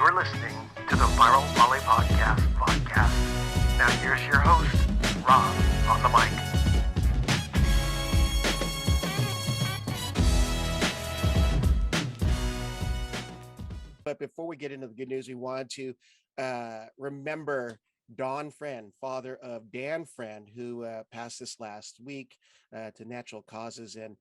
You're listening to the Viral Volley podcast. Now here's your host, Rob, on the mic. But before we get into the good news, we wanted to remember Don Friend, father of Dan Friend, who passed this last week to natural causes. And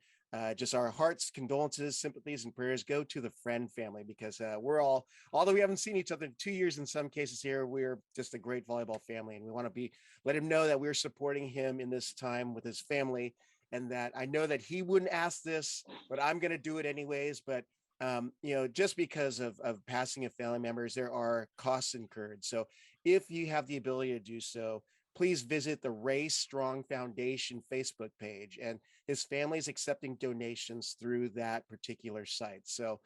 just our hearts, condolences, sympathies, and prayers go to the Friend family, because we're all, although we haven't seen each other in 2 years in some cases here, we're just a great volleyball family. And we want to let him know that we're supporting him in this time with his family. And that I know that he wouldn't ask this, but I'm going to do it anyways. But just because of passing of family members, there are costs incurred. So if you have the ability to do so, please visit the Ray Strong Foundation Facebook page, and his family is accepting donations through that particular site. So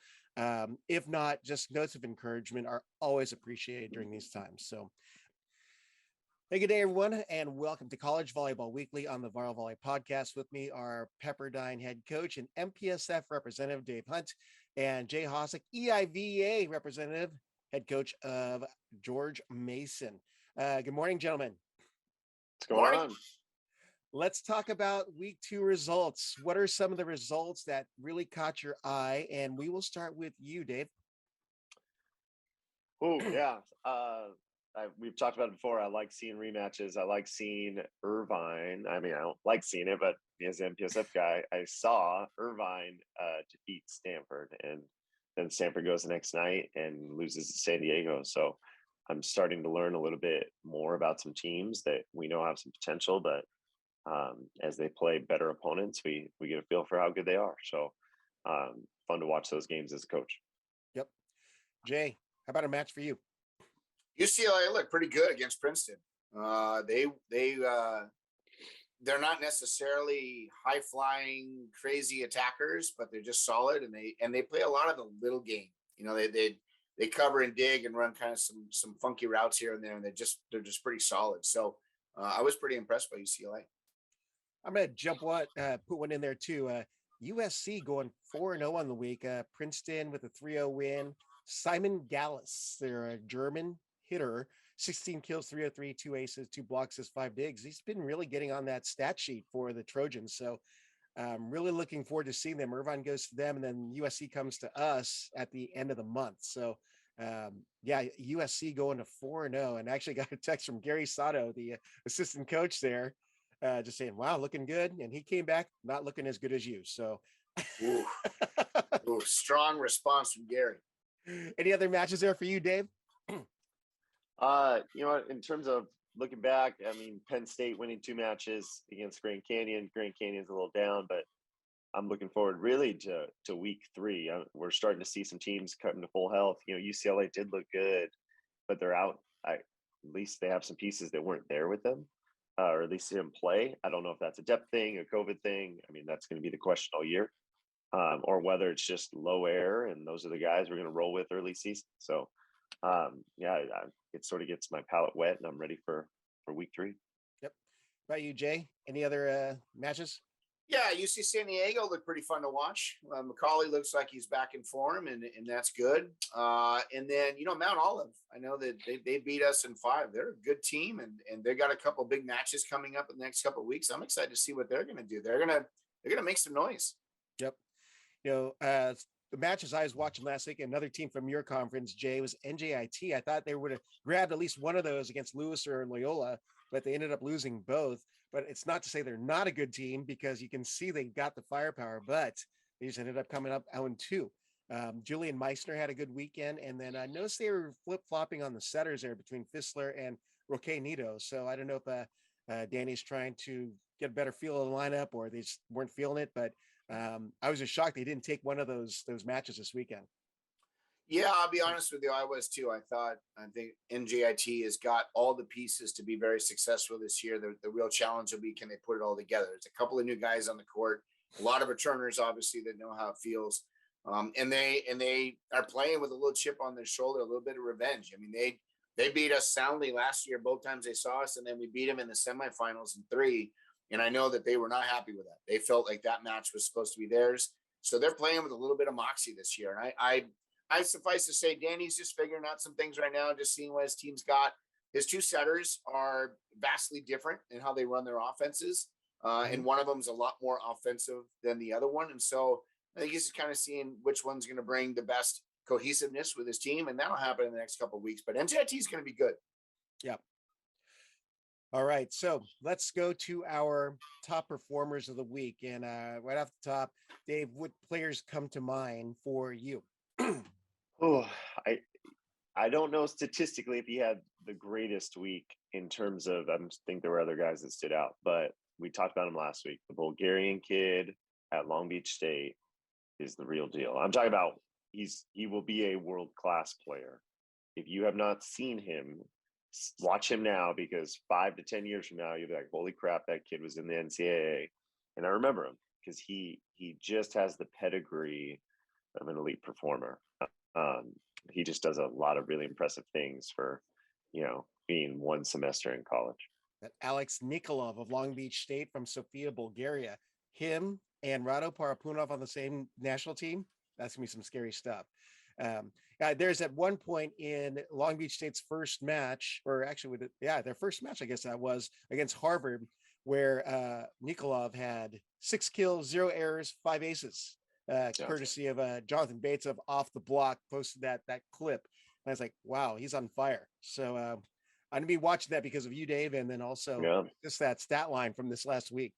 if not, just notes of encouragement are always appreciated during these times. So hey, good day, everyone, and welcome to College Volleyball Weekly on the Viral Volley podcast. With me are Pepperdine head coach and MPSF representative Dave Hunt, and Jay Hosack, EIVA representative, head coach of George Mason. Good morning, gentlemen. What's going on? Let's talk about week 2 results. What are some of the results that really caught your eye? And we will start with you, Dave. Oh, yeah. We've talked about it before. I like seeing rematches. I like seeing Irvine. I mean, I don't like seeing it, but as an MPSF guy, I saw Irvine defeat Stanford, and then Stanford goes the next night and loses to San Diego. So I'm starting to learn a little bit more about some teams that we know have some potential, but as they play better opponents, we get a feel for how good they are. So fun to watch those games as a coach. Yep. Jay, how about a match for you? UCLA looked pretty good against Princeton. They're not necessarily high flying, crazy attackers, but they're just solid, and they play a lot of the little game. You know, they cover and dig and run kind of some funky routes here and there, and they're just pretty solid. So I was pretty impressed by UCLA. I'm gonna put one in there too. USC going 4-0 on the week. Princeton with a 3-0 win. Simon Gallus, they're a German hitter, 16 kills, 303, 2 aces, 2 blocks, 5 digs. He's been really getting on that stat sheet for the Trojans. So I'm really looking forward to seeing them. Irvine goes to them, and then USC comes to us at the end of the month. So USC going to 4-0, and I actually got a text from Gary Sato, the assistant coach there, just saying, wow, looking good. And he came back not looking as good as you. So Ooh, strong response from Gary. Any other matches there for you, Dave? In terms of looking back, I mean, Penn State winning 2 matches against Grand Canyon. Grand Canyon's a little down, but I'm looking forward really to week 3. We're starting to see some teams cutting to full health. You know, UCLA did look good, but they're out. At least they have some pieces that weren't there with them, or at least didn't play. I don't know if that's a depth thing, a COVID thing. I mean, that's going to be the question all year, or whether it's just low air, and those are the guys we're going to roll with early season. So, it sort of gets my palate wet, and I'm ready for week 3. Yep. How about you, Jay? Any other matches? Yeah, UC San Diego looked pretty fun to watch. Macaulay looks like he's back in form, and that's good. And then, Mount Olive, I know that they beat us in 5. They're a good team, and they got a couple big matches coming up in the next couple of weeks. I'm excited to see what they're going to do. They're gonna make some noise. Yep. The matches I was watching last week, another team from your conference, Jay, was NJIT. I thought they would have grabbed at least one of those against Lewis or Loyola, but they ended up losing both. But it's not to say they're not a good team, because you can see they got the firepower, but they just ended up coming up 0-2. Julian Meissner had a good weekend, and then I noticed they were flip-flopping on the setters there between Fissler and Roque Nito. So I don't know if Danny's trying to get a better feel of the lineup, or they just weren't feeling it, but I was just shocked they didn't take one of those matches this weekend. Yeah, I'll be honest with you. I was too. I think NJIT has got all the pieces to be very successful this year. The real challenge will be, can they put it all together? There's a couple of new guys on the court, a lot of returners, obviously, that know how it feels. And they are playing with a little chip on their shoulder, a little bit of revenge. I mean, they beat us soundly last year, both times they saw us, and then we beat them in the semifinals in 3. And I know that they were not happy with that. They felt like that match was supposed to be theirs. So they're playing with a little bit of moxie this year. And I suffice to say, Danny's just figuring out some things right now, just seeing what his team's got. His two setters are vastly different in how they run their offenses. And one of them is a lot more offensive than the other one. And so I think he's just kind of seeing which one's going to bring the best cohesiveness with his team. And that'll happen in the next couple of weeks. But NJIT is going to be good. Yeah. All right. So let's go to our top performers of the week. And right off the top, Dave, what players come to mind for you? Oh, I don't know statistically if he had the greatest week in terms of, I think there were other guys that stood out, but we talked about him last week. The Bulgarian kid at Long Beach State is the real deal. I'm talking about he will be a world-class player. If you have not seen him, watch him now, because 5 to 10 years from now, you'll be like, holy crap, that kid was in the NCAA. And I remember him because he just has the pedigree of an elite performer. He just does a lot of really impressive things for, being one semester in college. That Alex Nikolov of Long Beach State from Sofia, Bulgaria, him and Rado Parapunov on the same national team. That's gonna be some scary stuff. There's at one point in Long Beach State's first match, or actually their first match, I guess that was against Harvard, where Nikolov had 6 kills, 0 errors, 5 aces. Courtesy of Jonathan Bates of Off the Block posted that clip. And I was like, wow, he's on fire. So I'm going to be watching that because of you, Dave. And then also just that stat line from this last week.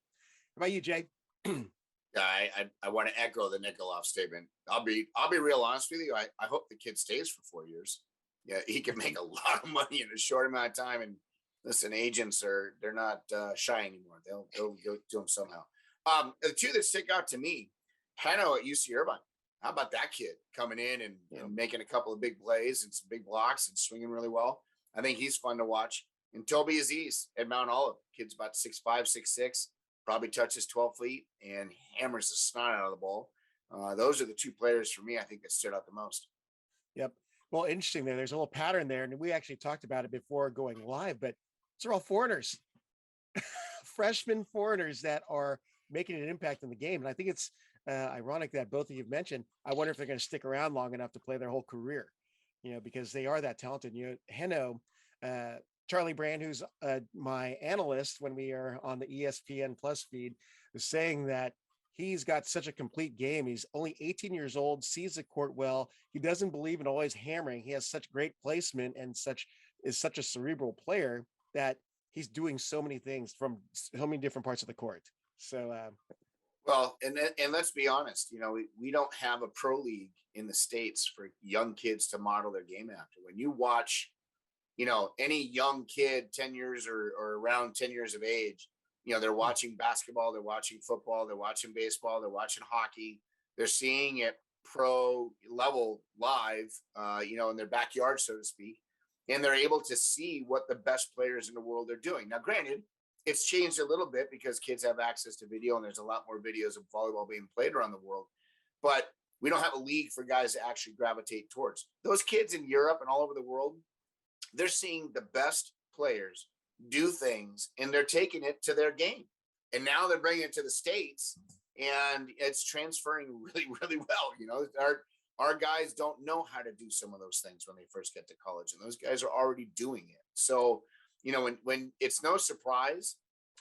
How about you, Jay? I want to echo the Nikolov statement. I'll be real honest with you. I hope the kid stays for 4 years. Yeah, he can make a lot of money in a short amount of time. And listen, agents they're not shy anymore. They'll go to them somehow. The two that stick out to me, Hanno at UC Irvine. How about that kid coming in and making a couple of big plays and some big blocks and swinging really well? I think he's fun to watch. And Toby Aziz at Mount Olive. Kid's about 6'5", 6'6", probably touches 12 feet and hammers the snot out of the ball. Those are the two players for me, I think, that stood out the most. Yep. Well, interesting there. There's a little pattern there. And we actually talked about it before going live, but these are all foreigners, freshman foreigners that are making an impact in the game. And I think it's ironic that both of you mentioned, I wonder if they're going to stick around long enough to play their whole career, because they are that talented. Heno, Charlie Brand, who's my analyst when we are on the ESPN Plus feed, is saying that he's got such a complete game. He's only 18 years old, sees the court well. He doesn't believe in always hammering. He has such great placement and is such a cerebral player that he's doing so many things from so many different parts of the court. So, well, and let's be honest, we don't have a pro league in the States for young kids to model their game after. When you watch, any young kid 10 years or around 10 years of age, they're watching basketball, they're watching football, they're watching baseball, they're watching hockey, they're seeing it pro level live, in their backyard, so to speak. And they're able to see what the best players in the world are doing. Now, granted, it's changed a little bit because kids have access to video and there's a lot more videos of volleyball being played around the world, but we don't have a league for guys to actually gravitate towards. Those kids in Europe and all over the world, they're seeing the best players do things and they're taking it to their game. And now they're bringing it to the States and it's transferring really, really well. Our guys don't know how to do some of those things when they first get to college, and those guys are already doing it. So, when it's no surprise,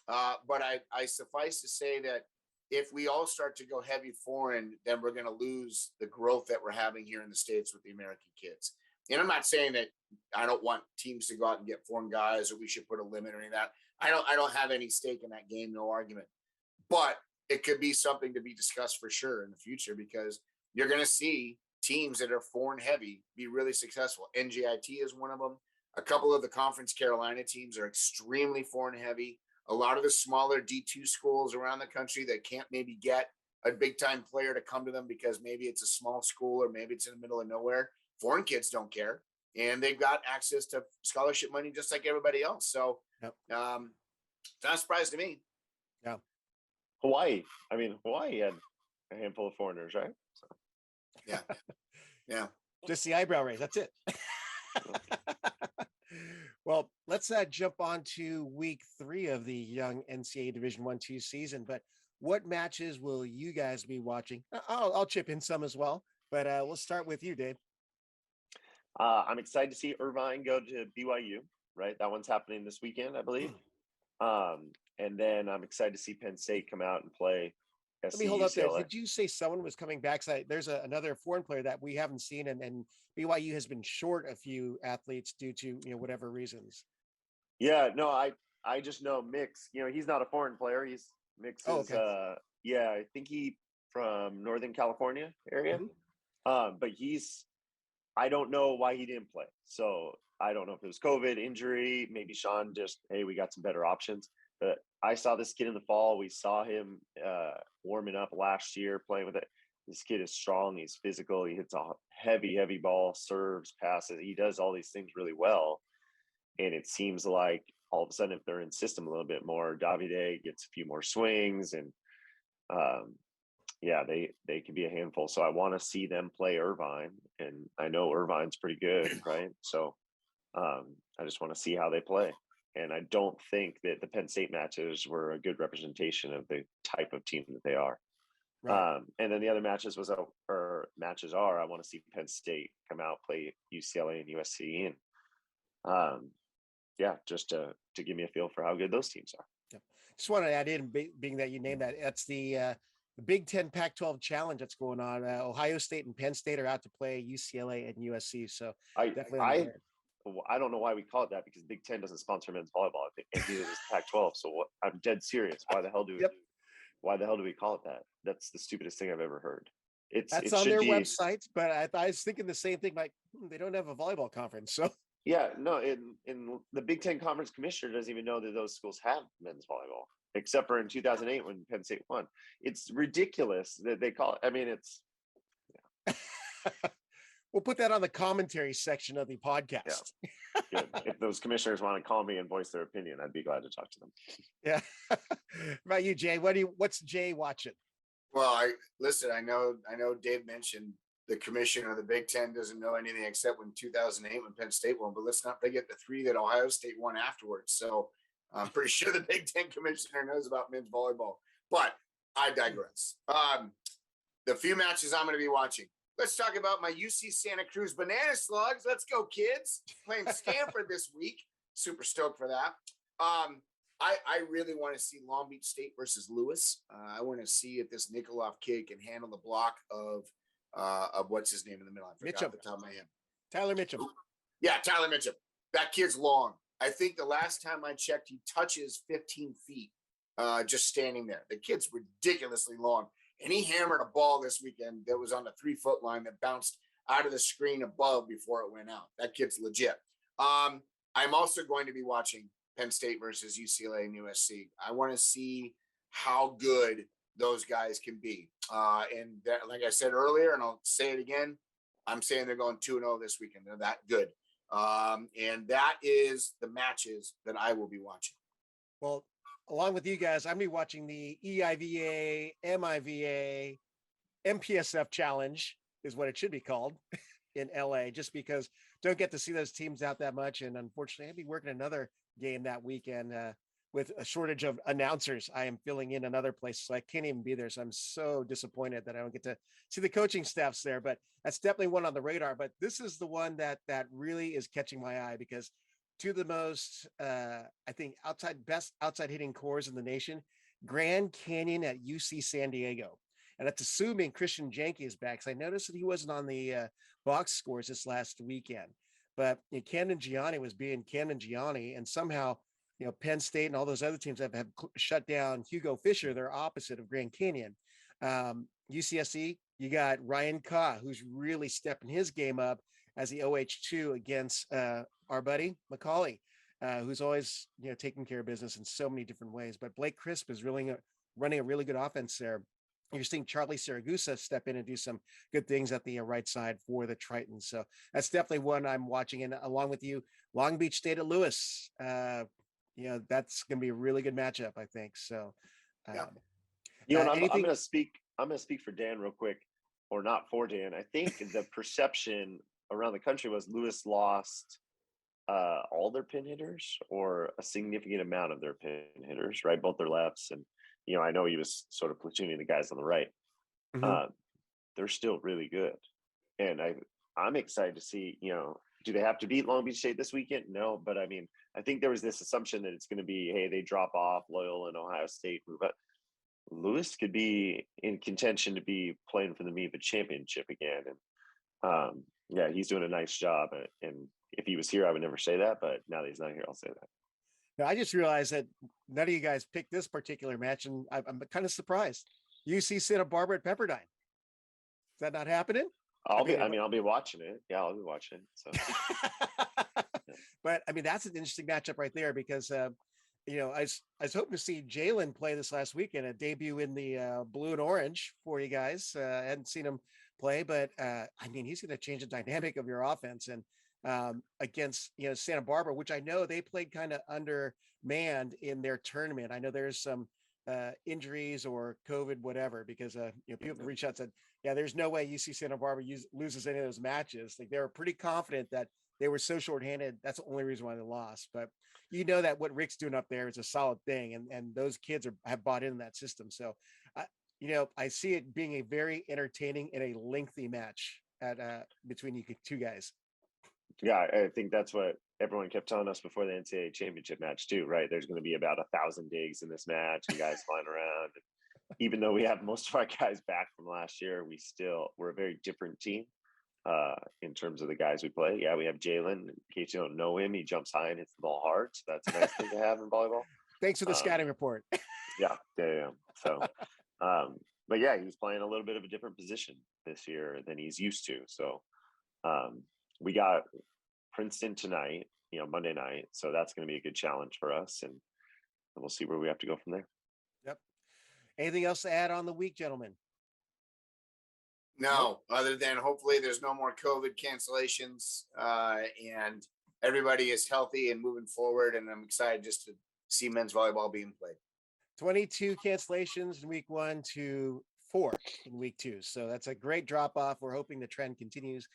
but I suffice to say that if we all start to go heavy foreign, then we're going to lose the growth that we're having here in the States with the American kids. And I'm not saying that I don't want teams to go out and get foreign guys or we should put a limit or any of that. I don't have any stake in that game, no argument. But it could be something to be discussed for sure in the future, because you're going to see teams that are foreign heavy be really successful. NJIT is one of them. A couple of the Conference Carolina teams are extremely foreign heavy. A lot of the smaller D2 schools around the country that can't maybe get a big time player to come to them because maybe it's a small school or maybe it's in the middle of nowhere. Foreign kids don't care. And they've got access to scholarship money just like everybody else. So it's not a surprise to me. Yeah. Hawaii had a handful of foreigners, right? So. Yeah. Yeah. Just the eyebrow raise. That's it. Well, let's jump on to week 3 of the young NCAA Division 1-2 season. But what matches will you guys be watching? I'll chip in some as well, but we'll start with you, Dave. I'm excited to see Irvine go to BYU, right? That one's happening this weekend, I believe. And then I'm excited to see Penn State come out and play Let me SC hold up there. UCLA. Did you say someone was coming back? So there's another foreign player that we haven't seen, and BYU has been short a few athletes due to whatever reasons. Yeah, no, I just know Mix. He's not a foreign player. Mix Oh, is okay. yeah, I think he from Northern California area. But I don't know why he didn't play. So I don't know if it was COVID, injury, maybe Sean just, hey, we got some better options. But I saw this kid in the fall. We saw him warming up last year, playing with it. This kid is strong. He's physical. He hits a heavy ball, serves, passes. He does all these things really well. And it seems like all of a sudden, if they're in system a little bit more, Davide gets a few more swings, and yeah, they can be a handful. So I want to see them play Irvine, and I know Irvine's pretty good, right? So I just want to see how they play. And I don't think that the Penn State matches were a good representation of the type of team that they are. Right. And then the other matches I want to see Penn State come out, play UCLA and USC, and yeah, just to give me a feel for how good those teams are. Yep. Just want to add in, being that you named that, that's the Big Ten Pac-12 challenge that's going on. Ohio State and Penn State are out to play UCLA and USC. So definitely. I don't know why we call it that, because Big Ten doesn't sponsor men's volleyball. I think, and neither does Pac-12. So I'm dead serious. Why the hell do we call it that? That's the stupidest thing I've ever heard. That's on their website, but I was thinking the same thing. Like, they don't have a volleyball conference, so. Yeah, no. In the Big Ten Conference Commissioner doesn't even know that those schools have men's volleyball, except for in 2008 when Penn State won. It's ridiculous that they call it. I mean, it's. Yeah. We'll put that on the commentary section of the podcast. Yeah. Good. If those commissioners want to call me and voice their opinion, I'd be glad to talk to them. Yeah. About you, Jay? What's Jay watching? Well, I know Dave mentioned the commissioner of the Big Ten doesn't know anything except when 2008 when Penn State won, but let's not forget the 3 that Ohio State won afterwards. So I'm pretty sure the Big Ten commissioner knows about men's volleyball, but I digress. The few matches I'm going to be watching. Let's talk about my UC Santa Cruz Banana Slugs. Let's go, kids. Playing Stanford this week. Super stoked for that. I really want to see Long Beach State versus Lewis. I want to see if this Nikolov kid can handle the block of what's his name in the middle. I forgot off the top of my head. Tyler Mitchum. Yeah, Tyler Mitchum. That kid's long. I think the last time I checked, he touches 15 feet just standing there. The kid's ridiculously long. And he hammered a ball this weekend that was on the 3-foot line that bounced out of the screen above before it went out. That kid's legit. I'm also going to be watching Penn State versus UCLA and USC. I want to see how good those guys can be. And that, like I said earlier, and I'll say it again, I'm saying they're going 2-0 this weekend. They're that good. And that is the matches that I will be watching. Well, along with you guys, I'm going to be watching the EIVA, MIVA, MPSF challenge is what it should be called in LA, just because don't get to see those teams out that much. And unfortunately, I'll be working another game that weekend with a shortage of announcers. I am filling in another place, so I can't even be there. So I'm so disappointed that I don't get to see the coaching staffs there, but that's definitely one on the radar. But this is the one that really is catching my eye, because two of the most, I think, best outside hitting cores in the nation, Grand Canyon at UC San Diego. And that's assuming Christian Janke is back. So I noticed that he wasn't on the box scores this last weekend. But Camden Gianni was being Camden Gianni, and somehow, Penn State and all those other teams have shut down Hugo Fisher. They're opposite of Grand Canyon. UCSC, you got Ryan Kaw, who's really stepping his game up as the OH2 against our buddy Macaulay, who's always taking care of business in so many different ways. But Blake Crisp is really running a really good offense there. You're seeing Charlie Saragusa step in and do some good things at the right side for the Tritons. So that's definitely one I'm watching. And along with you, Long Beach State at Lewis. That's going to be a really good matchup, I think. So, yeah. I'm going to speak for Dan real quick, or not for Dan. I think the perception around the country was Lewis lost all their pin hitters, or a significant amount of their pin hitters, right? Both their lefts. And, I know he was sort of platooning the guys on the right. Mm-hmm. They're still really good. And I'm excited to see, do they have to beat Long Beach State this weekend? No, but I mean, I think there was this assumption that it's going to be, hey, they drop off Loyola and Ohio State, but Lewis could be in contention to be playing for the MIVA championship again. And yeah, he's doing a nice job. And if he was here, I would never say that, but now that he's not here, I'll say that. Now, I just realized that none of you guys picked this particular match, and I'm kind of surprised. UC Santa Barbara at Pepperdine. Is that not happening? I'll be watching it. Yeah, I'll be watching it. So, but I mean, that's an interesting matchup right there because, I was hoping to see Jalen play this last weekend, a debut in the blue and orange for you guys. I hadn't seen him play, but I mean, he's going to change the dynamic of your offense. And against Santa Barbara, which I know they played kind of undermanned in their tournament. I know there's some injuries or COVID, whatever, because people reached out and said, yeah, there's no way UC Santa Barbara loses any of those matches. Like they were pretty confident that they were so shorthanded. That's the only reason why they lost. But that what Rick's doing up there is a solid thing, and those kids have bought into that system. So I see it being a very entertaining and a lengthy match between you two guys. Yeah, I think that's what everyone kept telling us before the NCAA championship match too, right? There's going to be about 1,000 digs in this match and guys flying around. Even though we have most of our guys back from last year, we're a very different team in terms of the guys we play. Yeah, we have Jalen. In case you don't know him, he jumps high and hits the ball hard. So that's a nice thing to have in volleyball. Thanks for the scouting report. Yeah. So, but yeah, he's playing a little bit of a different position this year than he's used to. So, we got Princeton tonight, Monday night. So that's going to be a good challenge for us. And we'll see where we have to go from there. Yep. Anything else to add on the week, gentlemen? No, other than hopefully there's no more COVID cancellations and everybody is healthy and moving forward. And I'm excited just to see men's volleyball being played. 22 cancellations in week 1 to 4 in week 2. So that's a great drop off. We're hoping the trend continues.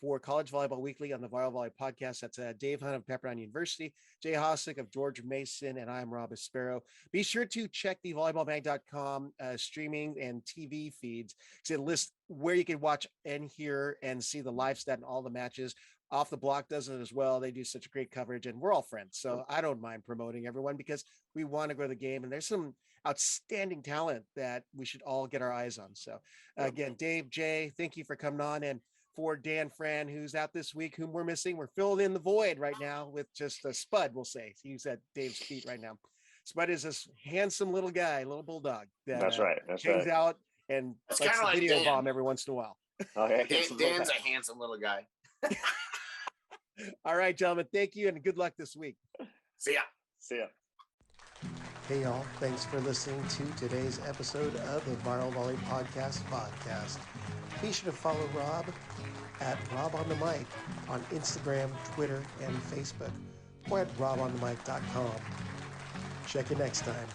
For College Volleyball Weekly on the Volleyball Volley podcast. That's Dave Hunt of Pepperdine University, Jay Hosack of George Mason, and I'm Rob Espero. Be sure to check the volleyballmag.com streaming and TV feeds because it lists where you can watch and hear and see the live stat and all the matches. Off the Block does it as well. They do such great coverage, and we're all friends. So I don't mind promoting everyone because we want to grow the game, and there's some outstanding talent that we should all get our eyes on. So again, Dave, Jay, thank you for coming on. And for Dan Fran, who's out this week, whom we're missing, we're filling in the void right now with just a Spud, we'll say. He's at Dave's feet right now. Spud is this handsome little guy, little bulldog. That's right. Hangs out and likes to video Dan. bomb every once in a while. Oh, yeah, Dan's a handsome little guy. All right, gentlemen. Thank you and good luck this week. See ya. Hey, y'all. Thanks for listening to today's episode of the Viral Volley Podcast. Be sure to follow Rob at Rob on the Mic on Instagram, Twitter, and Facebook, or at robonthemic.com. Check you next time.